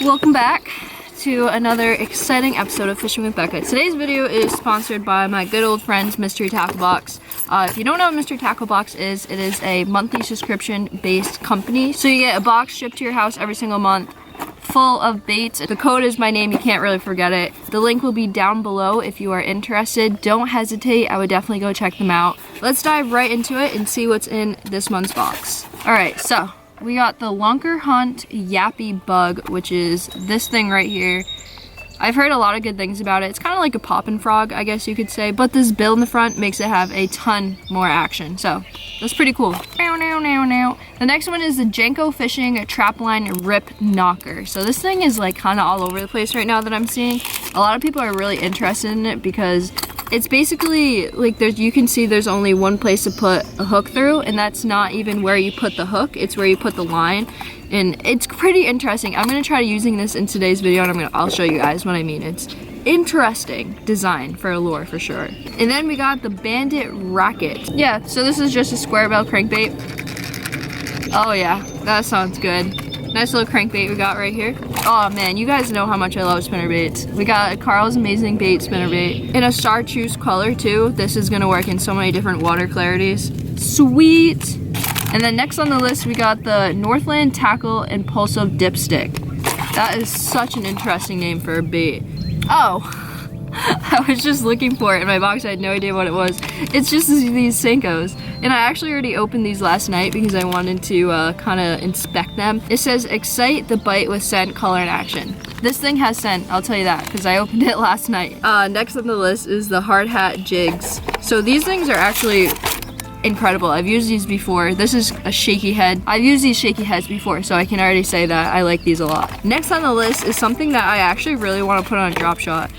Welcome back to another exciting episode of Fishing with Becca. Today's video is sponsored by my good old friends, Mystery Tacklebox. If you don't know what Mystery Tacklebox is, it is a monthly subscription-based company. So you get a box shipped to your house every single month, full of baits. The code is my name, you can't really forget it. The link will be down below if you are interested. Don't hesitate, I would definitely go check them out. Let's dive right into it and see what's in this month's box. Alright, so we got the Lunker Hunt Yappy Bug, which is this thing right here. I've heard a lot of good things about it. It's kind of like a poppin' frog, I guess you could say, but this bill in the front makes it have a ton more action, so that's pretty cool. The next one is the Jenko Fishing Trapline Rip Knocker. So this thing is like kind of all over the place right now that I'm seeing. A lot of people are really interested in it because it's basically like you can see there's only one place to put a hook through, and that's not even where you put the hook, it's where you put the line. And it's pretty interesting. I'm gonna try using this in today's video, and I'll show you guys what I mean. It's interesting design for a lure for sure. And then we got the Bandit Racket. Yeah, so this is just a square bell crankbait. Oh yeah, that sounds good. Nice little crankbait we got right here. Oh man, you guys know how much I love spinner baits. We got a Carl's Amazing Bait spinner bait in a chartreuse color too. This is gonna work in so many different water clarities. Sweet. And then next on the list, we got the Northland Tackle Impulsive Dipstick. That is such an interesting name for a bait. Oh, I was just looking for it in my box. I had no idea what it was. It's just these Senkos. And I actually already opened these last night because I wanted to kind of inspect them. It says, excite the bite with scent, color, and action. This thing has scent, I'll tell you that, because I opened it last night. Next on the list is the Hard Hat Jigs. So these things are actually incredible. I've used these before. This is a shaky head. I've used these shaky heads before, so I can already say that I like these a lot. Next on the list is something that I actually really want to put on a drop shot.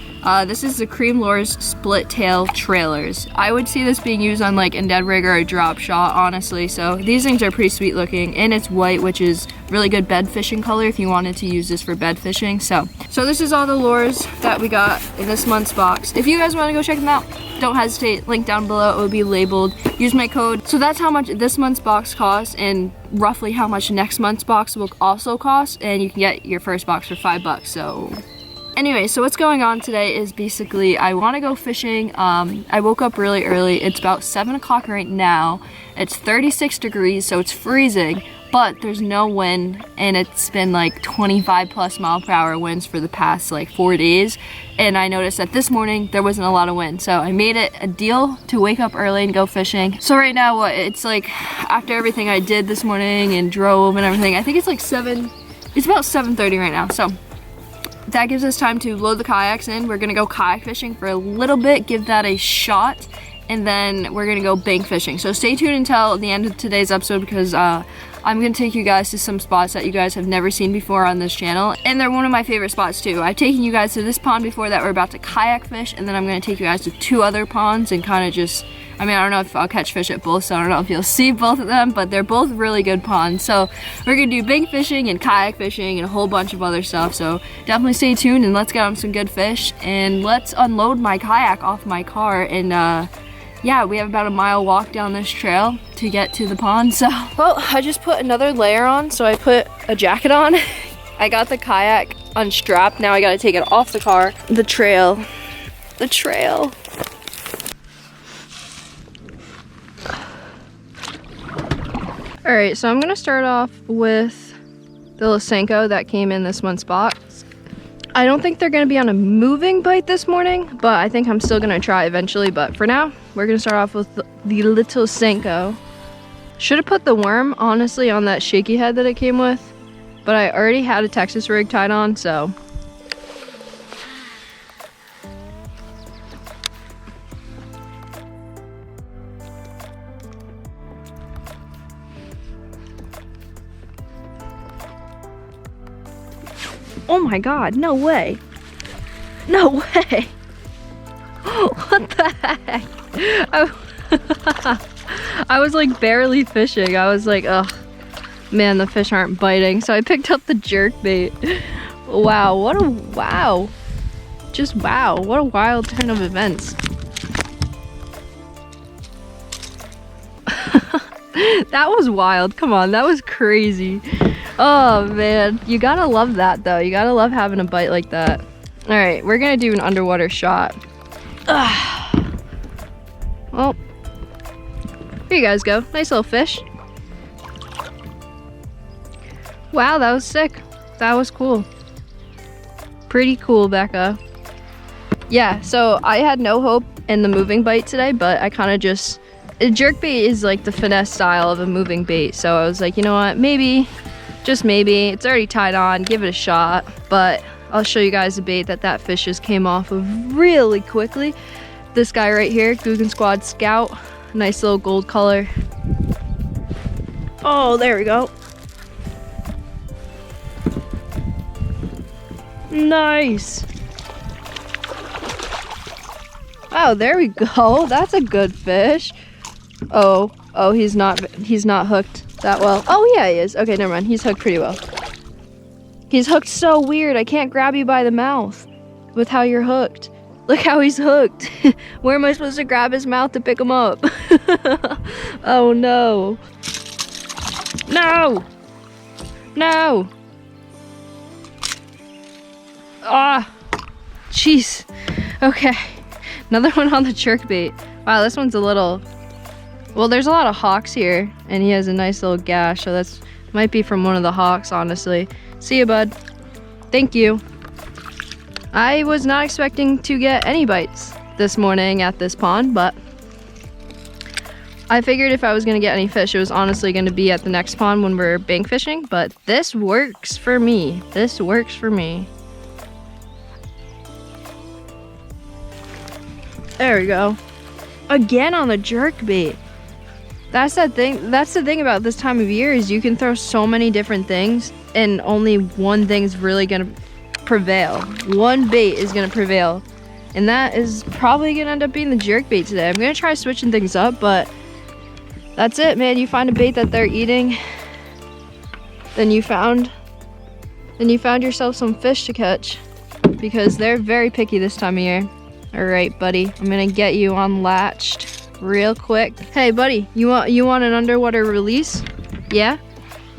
This is the Cream Lures Split Tail Trailers. I would see this being used on like a dead rig or a drop shot, honestly. So these things are pretty sweet looking, and it's white, which is really good bed fishing color if you wanted to use this for bed fishing. So this is all the lures that we got in this month's box. If you guys want to go check them out, don't hesitate, link down below, it will be labeled. Use my code. So that's how much this month's box costs, and roughly how much next month's box will also cost, and you can get your first box for $5. So anyway, so what's going on today is basically I want to go fishing. I woke up really early. It's about 7 o'clock right now. It's 36 degrees, so it's freezing, but there's no wind, and it's been like 25 plus mile per hour winds for the past like 4 days. And I noticed that this morning there wasn't a lot of wind, so I made it a deal to wake up early and go fishing. So right now, it's like after everything I did this morning and drove and everything, I think it's like it's about 7:30 right now. So that gives us time to load the kayaks in. We're gonna go kayak fishing for a little bit, give that a shot, and then we're gonna go bank fishing. So stay tuned until the end of today's episode, because I'm gonna take you guys to some spots that you guys have never seen before on this channel, and they're one of my favorite spots too. I've taken you guys to this pond before that we're about to kayak fish, and then I'm gonna take you guys to 2 other ponds and kind of just, I don't know if I'll catch fish at both, so I don't know if you'll see both of them, but they're both really good ponds. So we're gonna do bank fishing and kayak fishing and a whole bunch of other stuff, so definitely stay tuned and let's get on some good fish, and let's unload my kayak off my car. And yeah, we have about a mile walk down this trail to get to the pond. So, well, I just put another layer on, so I put a jacket on. I got the kayak unstrapped, now I gotta take it off the car. The trail. All right, so I'm gonna start off with the Lysenko that came in this month's box. I don't think they're gonna be on a moving bite this morning, but I think I'm still gonna try eventually. But for now, we're gonna start off with the little Senko. Should have put the worm, honestly, on that shaky head that it came with, but I already had a Texas rig tied on, so. Oh my god, no way. No way. What the heck? I was like barely fishing. I was like, ugh, man, the fish aren't biting. So I picked up the jerk bait. Wow, what a wow. Just wow, what a wild turn of events. That was wild. Come on, that was crazy. Oh man, you gotta love that though. You gotta love having a bite like that. All right, we're gonna do an underwater shot. Well, here you guys go. Nice little fish. Wow, that was sick. That was cool. Pretty cool, Becca. Yeah, so I had no hope in the moving bite today, but I kind of just, a jerkbait is like the finesse style of a moving bait. So I was like, you know what, maybe, just maybe, it's already tied on, give it a shot. But I'll show you guys a bait that fish just came off of really quickly. This guy right here, Guggen Squad Scout, nice little gold color. Oh, there we go. Nice. Oh, there we go. That's a good fish. Oh, he's not hooked that well. Oh yeah, he is. Okay, never mind. He's hooked pretty well. He's hooked so weird. I can't grab you by the mouth with how you're hooked. Look how he's hooked. Where am I supposed to grab his mouth to pick him up? Oh no. No. No. Ah, jeez. Okay, another one on the jerkbait. Wow, this one's a little, well, there's a lot of hawks here, and he has a nice little gash, so that's might be from one of the hawks, honestly. See you, bud. Thank you. I was not expecting to get any bites this morning at this pond, but I figured if I was gonna get any fish, it was honestly gonna be at the next pond when we're bank fishing, but this works for me. This works for me. There we go. Again on the jerkbait. That's the thing about this time of year is you can throw so many different things and only one thing's really gonna prevail. One bait is gonna prevail. And that is probably gonna end up being the jerkbait today. I'm gonna try switching things up, but that's it, man. You find a bait that they're eating, then you found yourself some fish to catch, because they're very picky this time of year. All right, buddy, I'm gonna get you unlatched real quick. Hey, buddy, you want an underwater release? Yeah?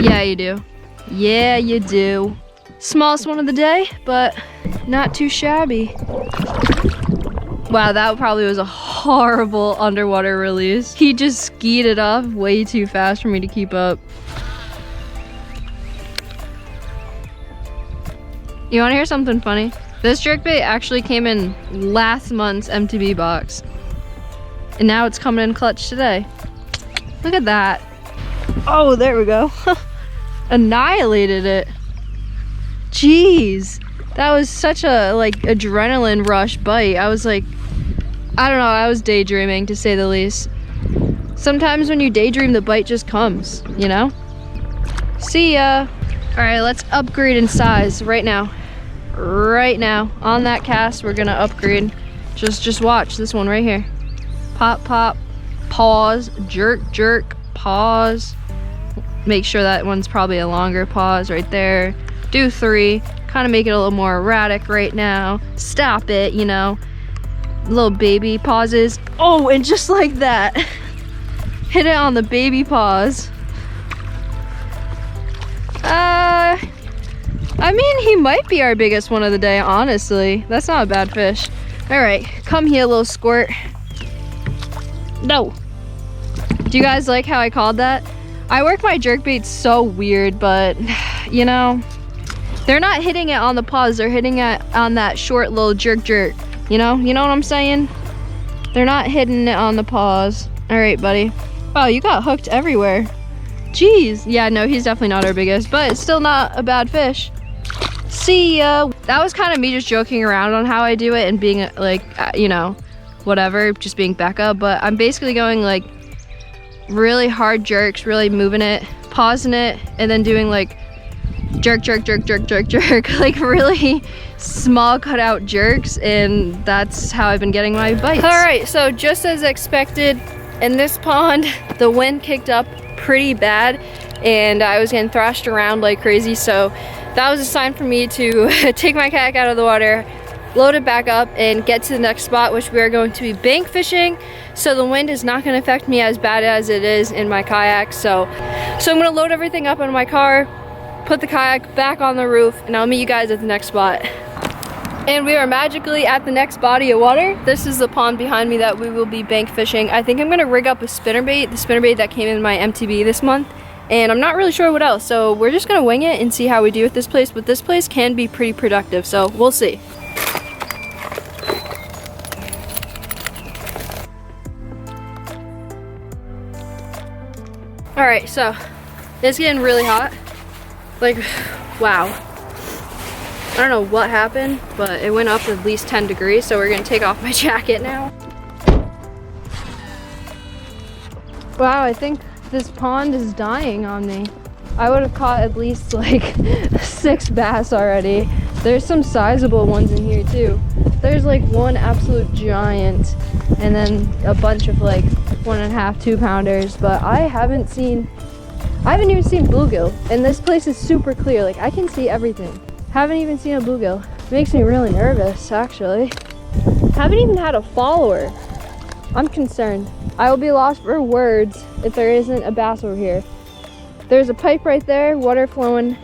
Yeah, you do. Yeah, you do. Smallest one of the day, but not too shabby. Wow, that probably was a horrible underwater release. He just skied it off way too fast for me to keep up. You wanna hear something funny? This jerkbait actually came in last month's MTB box. And now it's coming in clutch today. Look at that. Oh, there we go. Annihilated it. Jeez. That was such a like adrenaline rush bite. I was like, I don't know, I was daydreaming to say the least. Sometimes when you daydream, the bite just comes, you know? See ya. All right, let's upgrade in size right now. Right now on that cast, we're gonna upgrade. Just watch this one right here. Pop, pop, pause, jerk, jerk, pause. Make sure that one's probably a longer pause right there. Do 3, kind of make it a little more erratic right now. Stop it, you know. Little baby pauses. Oh, and just like that, hit it on the baby pause. I mean, he might be our biggest one of the day, honestly. That's not a bad fish. All right, come here, little squirt. No. Do you guys like how I called that? I work my jerkbaits so weird, but you know, they're not hitting it on the pause, they're hitting it on that short little jerk jerk. You know what I'm saying? They're not hitting it on the pause. All right, buddy. Wow, you got hooked everywhere. Jeez. Yeah, no, he's definitely not our biggest, but it's still not a bad fish. See ya. That was kind of me just joking around on how I do it and being like, you know, whatever, just being Becca, but I'm basically going like really hard jerks, really moving it, pausing it, and then doing like jerk, jerk, jerk, jerk, jerk, jerk, like really small cutout jerks, and that's how I've been getting my bites. All right, so just as expected, in this pond, the wind kicked up pretty bad, and I was getting thrashed around like crazy, so that was a sign for me to take my kayak out of the water, load it back up, and get to the next spot, which we are going to be bank fishing, so the wind is not going to affect me as bad as it is in my kayak. So I'm going to load everything up in my car, put the kayak back on the roof, and I'll meet you guys at the next spot. And we are magically at the next body of water. This is the pond behind me that we will be bank fishing. I think I'm gonna rig up a spinnerbait, the spinnerbait that came in my MTB this month. And I'm not really sure what else, so we're just gonna wing it and see how we do with this place. But this place can be pretty productive, so we'll see. All right, so it's getting really hot. Like, wow. I don't know what happened, but it went up at least 10 degrees, so we're gonna take off my jacket now. Wow, I think this pond is dying on me. I would have caught at least like 6 bass already. There's some sizable ones in here too. There's like one absolute giant and then a bunch of like 1.5, 2 pounders, but I haven't even seen bluegill, and this place is super clear. Like I can see everything. Haven't even seen a bluegill. Makes me really nervous actually. Haven't even had a follower. I'm concerned. I will be lost for words if there isn't a bass over here. There's a pipe right there, water flowing,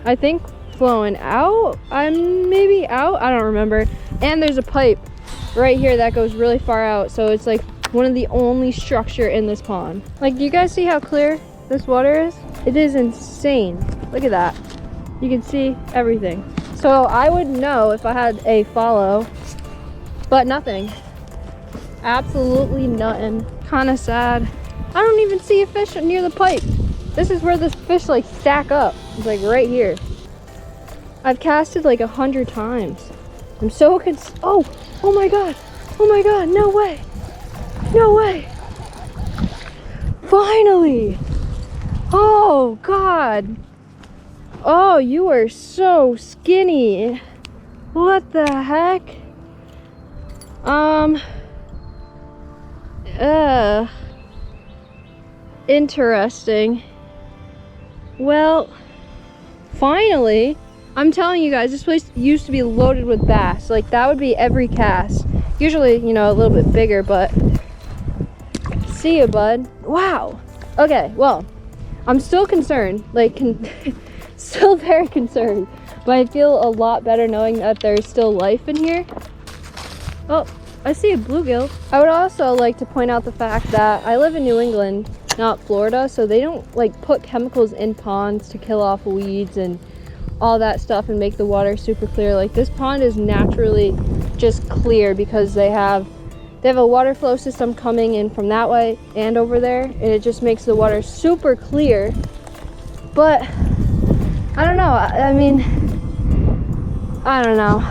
I think flowing out. I'm maybe out, I don't remember. And there's a pipe right here that goes really far out, so it's like one of the only structure in this pond. Like, do you guys see how clear this water is? It is insane. Look at that. You can see everything. So I would know if I had a follow, but nothing. Absolutely nothing. Kind of sad. I don't even see a fish near the pipe. This is where the fish like stack up. It's like right here. I've casted like 100 times. I'm so oh my god. Oh my god, no way. No way. Finally. Oh god. Oh, you are so skinny. What the heck? Interesting. Well, finally, I'm telling you guys, this place used to be loaded with bass. Like, that would be every cast. Usually, you know, a little bit bigger, but see ya, bud. Wow. Okay, well, I'm still concerned. Like, still very concerned. But I feel a lot better knowing that there's still life in here. Oh, I see a bluegill. I would also like to point out the fact that I live in New England, not Florida, so they don't like put chemicals in ponds to kill off weeds and all that stuff and make the water super clear. Like, this pond is naturally just clear because they have a water flow system coming in from that way and over there, and it just makes the water super clear. But I don't know, I mean, I don't know.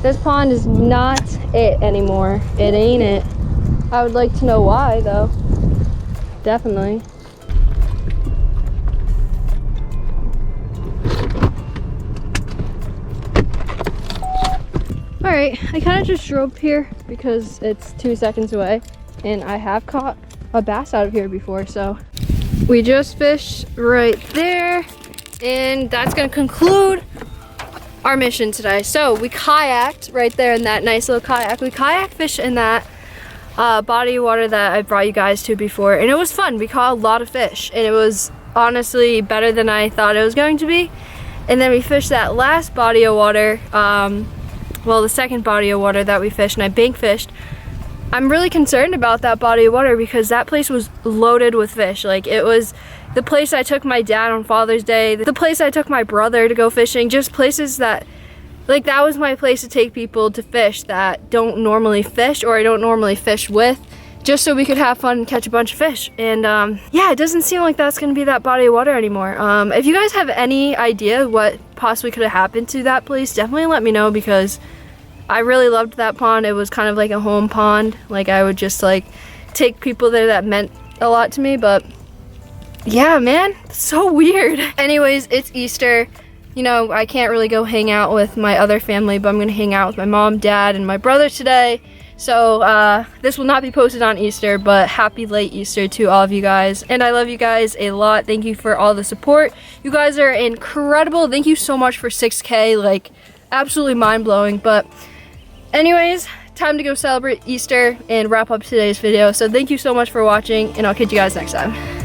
This pond is not it anymore. It ain't it. I would like to know why though. Definitely. Alright, I kind of just drove here because it's 2 seconds away, and I have caught a bass out of here before, so we just fished right there, and that's gonna conclude our mission today. So we kayaked right there in that nice little kayak. We kayak fished in that body of water that I brought you guys to before, and it was fun. We caught a lot of fish, and it was honestly better than I thought it was going to be. And then we fished that last body of water, well, the second body of water that we fished, and I bank fished. I'm really concerned about that body of water because that place was loaded with fish. Like, it was the place I took my dad on Father's Day, the place I took my brother to go fishing, just places that, like, that was my place to take people to fish that don't normally fish or I don't normally fish with, just so we could have fun and catch a bunch of fish. And yeah, it doesn't seem like that's gonna be that body of water anymore. If you guys have any idea what possibly could have happened to that place, definitely let me know, because I really loved that pond. It was kind of like a home pond. Like, I would just like take people there that meant a lot to me. But yeah, man, it's so weird. Anyways, it's Easter. You know, I can't really go hang out with my other family, but I'm gonna hang out with my mom, dad, and my brother today. So this will not be posted on Easter, but happy late Easter to all of you guys. And I love you guys a lot. Thank you for all the support. You guys are incredible. Thank you so much for 6K, like absolutely mind-blowing. But anyways, time to go celebrate Easter and wrap up today's video. So thank you so much for watching, and I'll catch you guys next time.